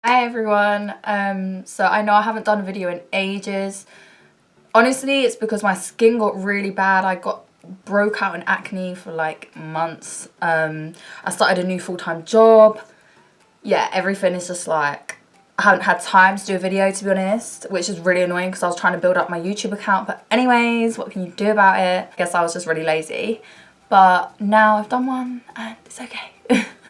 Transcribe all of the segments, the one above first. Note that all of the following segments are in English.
Hi everyone, so I know I haven't done a video in ages. Honestly, it's because my skin got really bad. I broke out in acne for like months. I started a new full-time job. Yeah, everything is just like, I haven't had time to do a video, to be honest, which is really annoying because I was trying to build up my YouTube account. But anyways, what can you do about it? I guess I was just really lazy. But now I've done one and it's okay.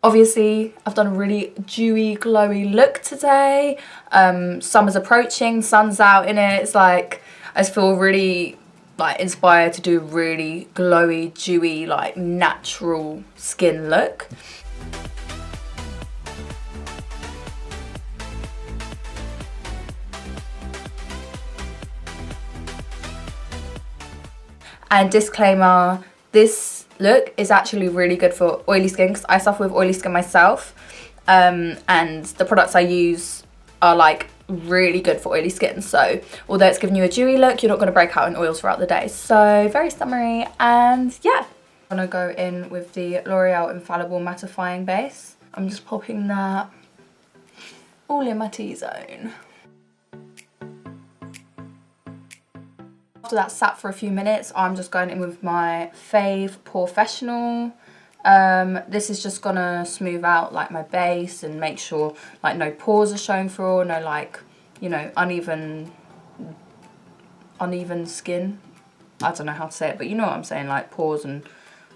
Obviously, I've done a really dewy, glowy look today. Summer's approaching, sun's out in it. It's like, I just feel really like inspired to do a really glowy, dewy, like natural skin look. And disclaimer, this look is actually really good for oily skin because I suffer with oily skin myself, and the products I use are like really good for oily skin. So although it's giving you a dewy look, you're not going to break out in oils throughout the day. So very summery, and yeah. I'm going to go in with the L'Oreal Infallible mattifying base. I'm just popping that all in my T-zone. After that sat for a few minutes, I'm just going in with my fave Porefessional. This is just gonna smooth out like my base and make sure like no pores are showing through, no like, you know, uneven skin. I don't know how to say it, but you know what I'm saying, like pores and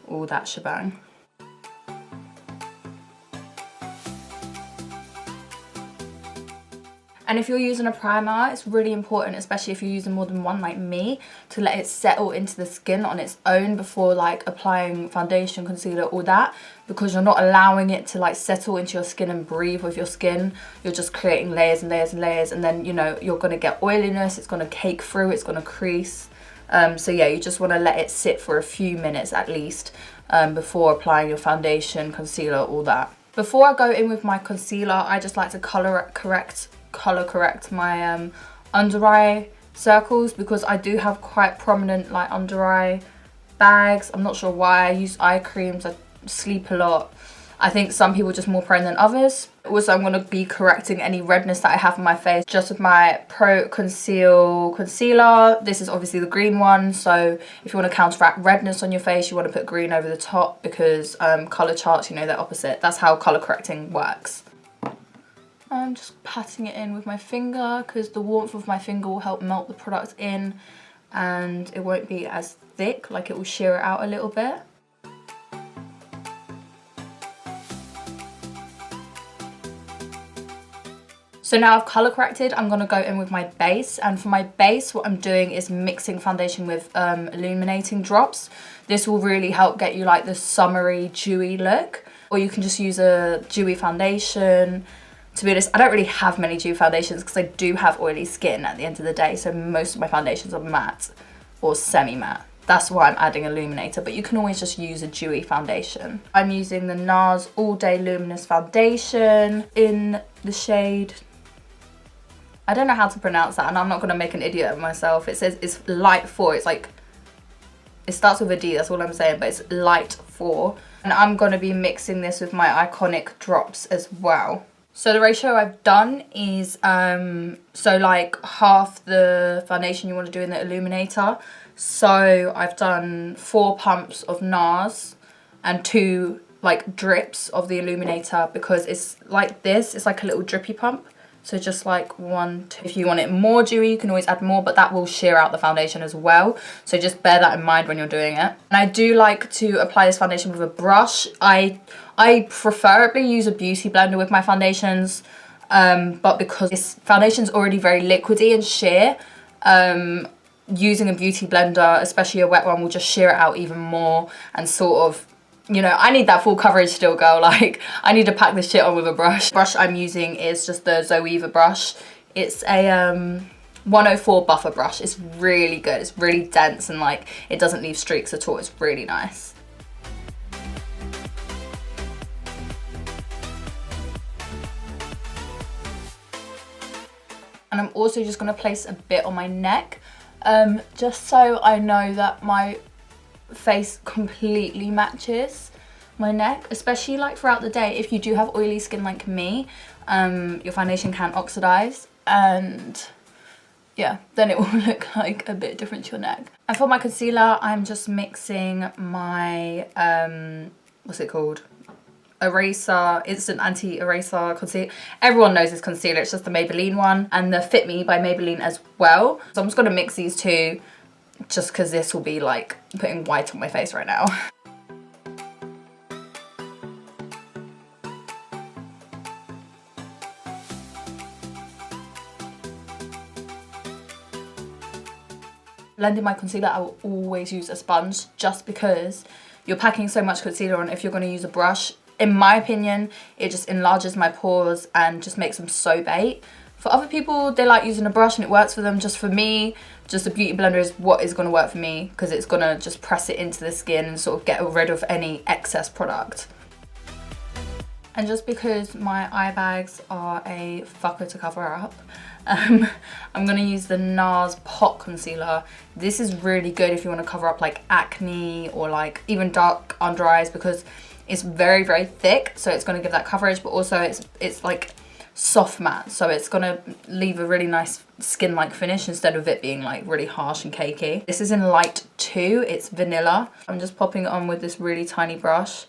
all that shebang. And if you're using a primer, it's really important, especially if you're using more than one like me, to let it settle into the skin on its own before like applying foundation, concealer, all that, because you're not allowing it to like settle into your skin and breathe with your skin. You're just creating layers and layers and layers, and then, you know, you're going to get oiliness, it's going to cake through, it's going to crease. So yeah, you just want to let it sit for a few minutes at least before applying your foundation, concealer, all that. Before I go in with my concealer, I just like to color correct my under eye circles, because I do have quite prominent like under eye bags. I'm not sure why. I use eye creams, I sleep a lot. I think some people are just more prone than others. Also, I'm going to be correcting any redness that I have on my face just with my Pro Conceal concealer. This is obviously the green one, so if you want to counteract redness on your face, you want to put green over the top, because colour charts, you know, they're opposite. That's how colour correcting works. I'm just patting it in with my finger because the warmth of my finger will help melt the product in and it won't be as thick, like it will shear it out a little bit. So now I've colour corrected, I'm going to go in with my base, and for my base what I'm doing is mixing foundation with illuminating drops. This will really help get you like the summery dewy look, or you can just use a dewy foundation. To be honest, I don't really have many dewy foundations because I do have oily skin at the end of the day, so most of my foundations are matte or semi-matte. That's why I'm adding illuminator, but you can always just use a dewy foundation. I'm using the Nars All Day Luminous Foundation in the shade, I don't know how to pronounce that, and I'm not going to make an idiot of myself. It says it's light 4, it's like, it starts with a D, that's all I'm saying, but it's light 4. And I'm going to be mixing this with my iconic drops as well. So the ratio I've done is, so like half the foundation you want to do in the illuminator. So I've done 4 pumps of Nars and 2 like drips of the illuminator, because it's like this, it's like a little drippy pump. So just like 1, 2. If you want it more dewy, you can always add more, but that will shear out the foundation as well. So just bear that in mind when you're doing it. And I do like to apply this foundation with a brush. I preferably use a beauty blender with my foundations, but because this foundation's already very liquidy and sheer, using a beauty blender, especially a wet one, will just shear it out even more and sort of, you know, I need that full coverage still, girl. Like, I need to pack this shit on with a brush. The brush I'm using is just the Zoejoxo brush. It's a 104 buffer brush. It's really good. It's really dense and like it doesn't leave streaks at all. It's really nice. And I'm also just going to place a bit on my neck, just so I know that my face completely matches. my neck, especially like throughout the day. If you do have oily skin like me, your foundation can oxidize, and yeah, then it will look like a bit different to your neck. And for my concealer, I'm just mixing my what's it called, eraser, instant anti-eraser concealer. Everyone knows this concealer, it's just the Maybelline one, and the Fit Me by Maybelline as well. So I'm just gonna mix these two, just because this will be like putting white on my face right now. Blending my concealer, I will always use a sponge, just because you're packing so much concealer on. If you're going to use a brush, in my opinion, it just enlarges my pores and just makes them so bait. For other people, they like using a brush and it works for them. Just for me, just a beauty blender is what is going to work for me, because it's going to just press it into the skin and sort of get rid of any excess product. And just because my eye bags are a fucker to cover up, I'm going to use the Nars Pot Concealer. This is really good if you want to cover up like acne or like even dark under eyes, because it's very, very thick, so it's going to give that coverage, but also it's like soft matte, so it's going to leave a really nice skin-like finish instead of it being like really harsh and cakey. This is in light 2, it's vanilla. I'm just popping it on with this really tiny brush,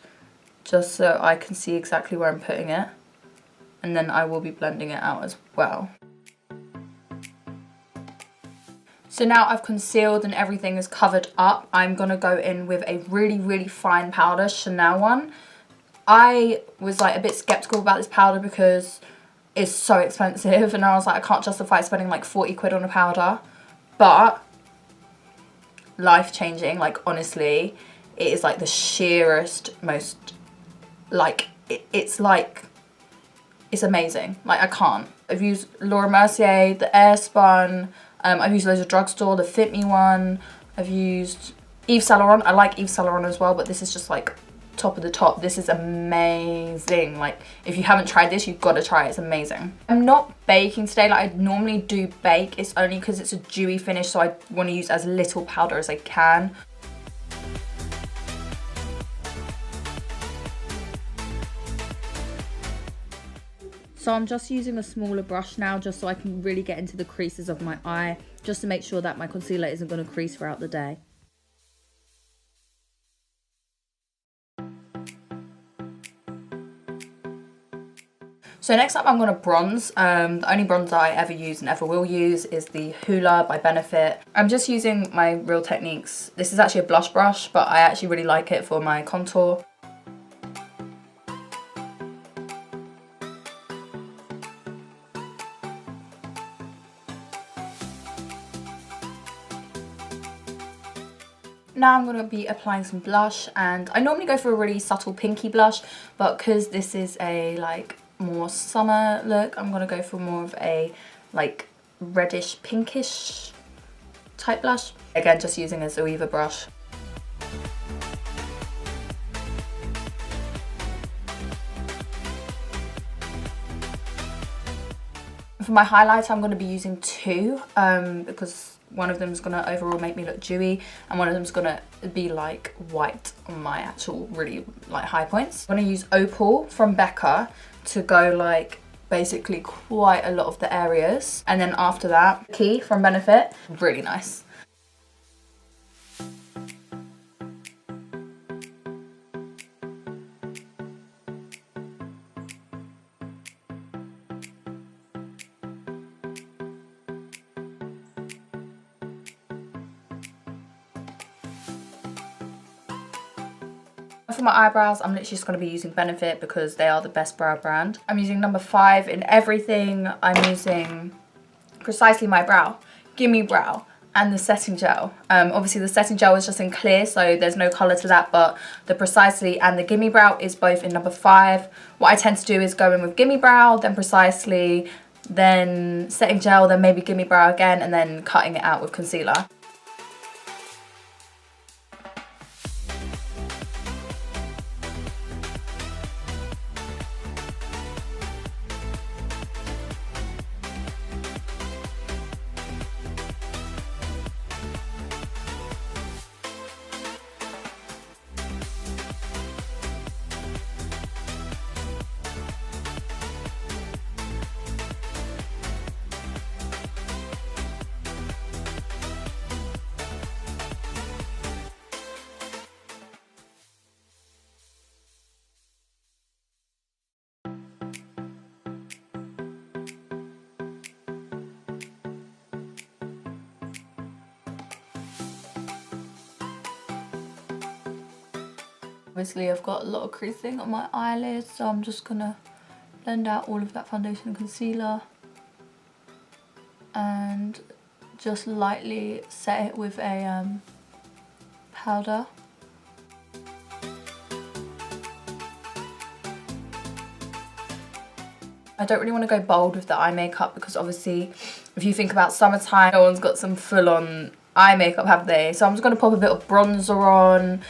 just so I can see exactly where I'm putting it, and then I will be blending it out as well. So now I've concealed and everything is covered up, I'm gonna go in with a really, really fine powder, Chanel one. I was like a bit skeptical about this powder because it's so expensive, and I was like, I can't justify spending like 40 quid on a powder, but life-changing. Like, honestly, it is like the sheerest, most, like, it's amazing. Like, I can't. I've used Laura Mercier, the Airspun, I've used loads of drugstore, the Fit Me one, I've used Yves Saint Laurent. I like Yves Saint Laurent as well, but this is just like top of the top. This is amazing. Like, if you haven't tried this, you've got to try it. It's amazing. I'm not baking today like I normally do bake. It's only because it's a dewy finish, so I want to use as little powder as I can. So I'm just using a smaller brush now, just so I can really get into the creases of my eye, just to make sure that my concealer isn't going to crease throughout the day. So next up I'm going to bronze. The only bronzer I ever use and ever will use is the Huda by Benefit. I'm just using my Real Techniques. This is actually a blush brush, but I actually really like it for my contour. Now I'm going to be applying some blush, and I normally go for a really subtle pinky blush, but because this is a like more summer look, I'm going to go for more of a like reddish pinkish type blush. Again, just using a Zoeva brush. For my highlighter, I'm going to be using two because one of them is going to overall make me look dewy, and one of them is going to be like white on my actual really like high points. I'm going to use Opal from Becca to go like basically quite a lot of the areas, and then after that, Key from Benefit, really nice. For my eyebrows, I'm literally just going to be using Benefit because they are the best brow brand. I'm using number 5 in everything. I'm using Precisely My Brow, Gimme Brow, and the setting gel. Obviously the setting gel is just in clear, so there's no colour to that, but the Precisely and the Gimme Brow is both in number 5. What I tend to do is go in with Gimme Brow, then Precisely, then setting gel, then maybe Gimme Brow again, and then cutting it out with concealer. Obviously I've got a lot of creasing on my eyelids, so I'm just gonna blend out all of that foundation and concealer and just lightly set it with a powder. I don't really want to go bold with the eye makeup because obviously if you think about summertime, no one's got some full-on eye makeup, have they? So I'm just going to pop a bit of bronzer on,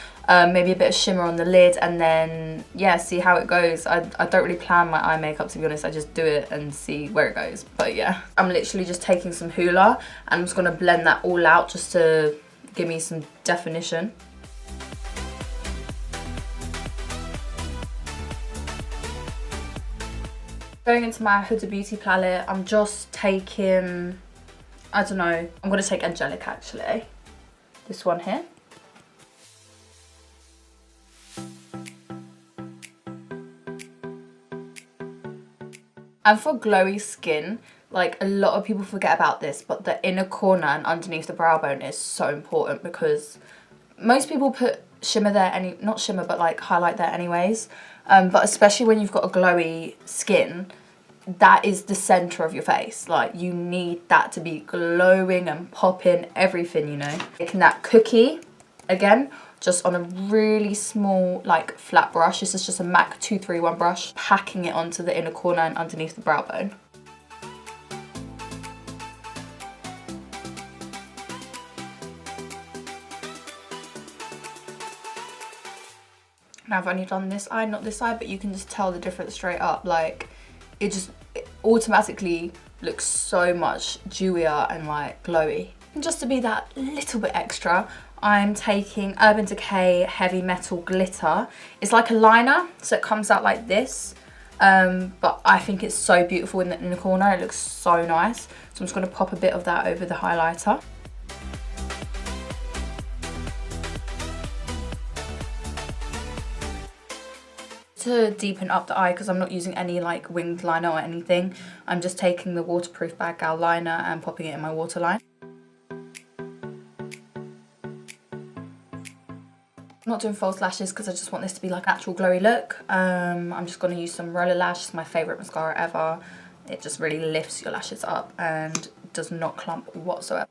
maybe a bit of shimmer on the lid, and then yeah, see how it goes. I don't really plan my eye makeup, to be honest. I just do it and see where it goes. But yeah, I'm literally just taking some Huda and I'm just going to blend that all out just to give me some definition. Going into my Huda Beauty palette, I'm just taking, I don't know, I'm going to take Angelic actually. This one here. And for glowy skin, like a lot of people forget about this, but the inner corner and underneath the brow bone is so important because most people put shimmer there, not shimmer, but like highlight there anyways. But especially when you've got a glowy skin, that is the center of your face. Like you need that to be glowing and popping, everything, you know. Taking that Cookie again, just on a really small like flat brush. This is just a MAC 231 brush, packing it onto the inner corner and underneath the brow bone. Now I've only done this eye, not this eye, but you can just tell the difference straight up. Like it automatically looks so much dewier and like glowy. And just to be that little bit extra, I'm taking Urban Decay Heavy Metal Glitter. It's like a liner, so it comes out like this. But I think it's so beautiful in the corner. It looks so nice. So I'm just going to pop a bit of that over the highlighter. To deepen up the eye, because I'm not using any like winged liner or anything, I'm just taking the waterproof badgal liner and popping it in my waterline. I'm not doing false lashes because I just want this to be like an actual glowy look. I'm just going to use some roller lash. It's my favourite mascara ever. It just really lifts your lashes up and does not clump whatsoever.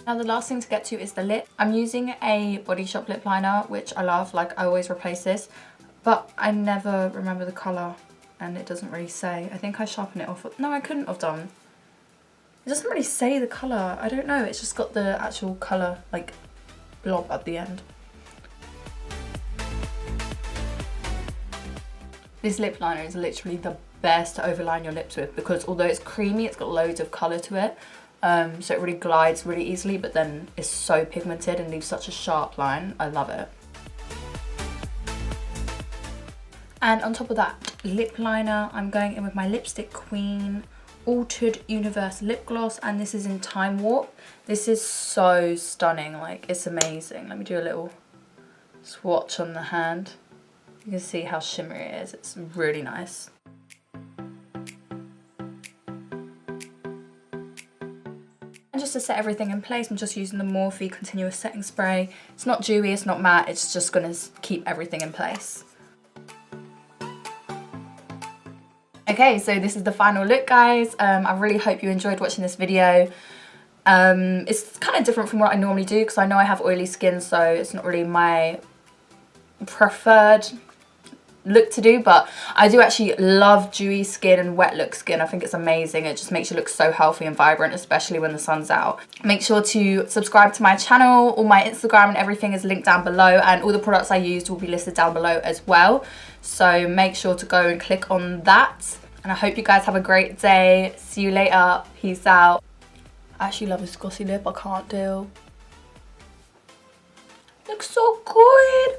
Now the last thing to get to is the lip. I'm using a Body Shop lip liner, which I love. Like I always replace this, but I never remember the colour and it doesn't really say. I think I sharpened it off. No, I couldn't have done. It doesn't really say the colour. I don't know. It's just got the actual colour like blob at the end. This lip liner is literally the best to overline your lips with because although it's creamy, it's got loads of colour to it. So it really glides really easily, but then it's so pigmented and leaves such a sharp line. I love it. And on top of that lip liner, I'm going in with my Lipstick Queen Altered Universe lip gloss, and this is in Time Warp. This is so stunning, like it's amazing. Let me do a little swatch on the hand. You can see how shimmery it is. It's really nice. And just to set everything in place, I'm just using the Morphe Continuous Setting Spray. It's not dewy, it's not matte, it's just going to keep everything in place. Okay, so this is the final look, guys. I really hope you enjoyed watching this video. It's kind of different from what I normally do because I know I have oily skin, so it's not really my preferred look to do, but I do actually love dewy skin and wet look skin. I think it's amazing. It just makes you look so healthy and vibrant, especially when the sun's out. Make sure to subscribe to my channel. All my Instagram and everything is linked down below, and all the products I used will be listed down below as well, so make sure to go and click on that. And I hope you guys have a great day. See you later. Peace out. I actually love this glossy lip. I can't deal. Looks so good.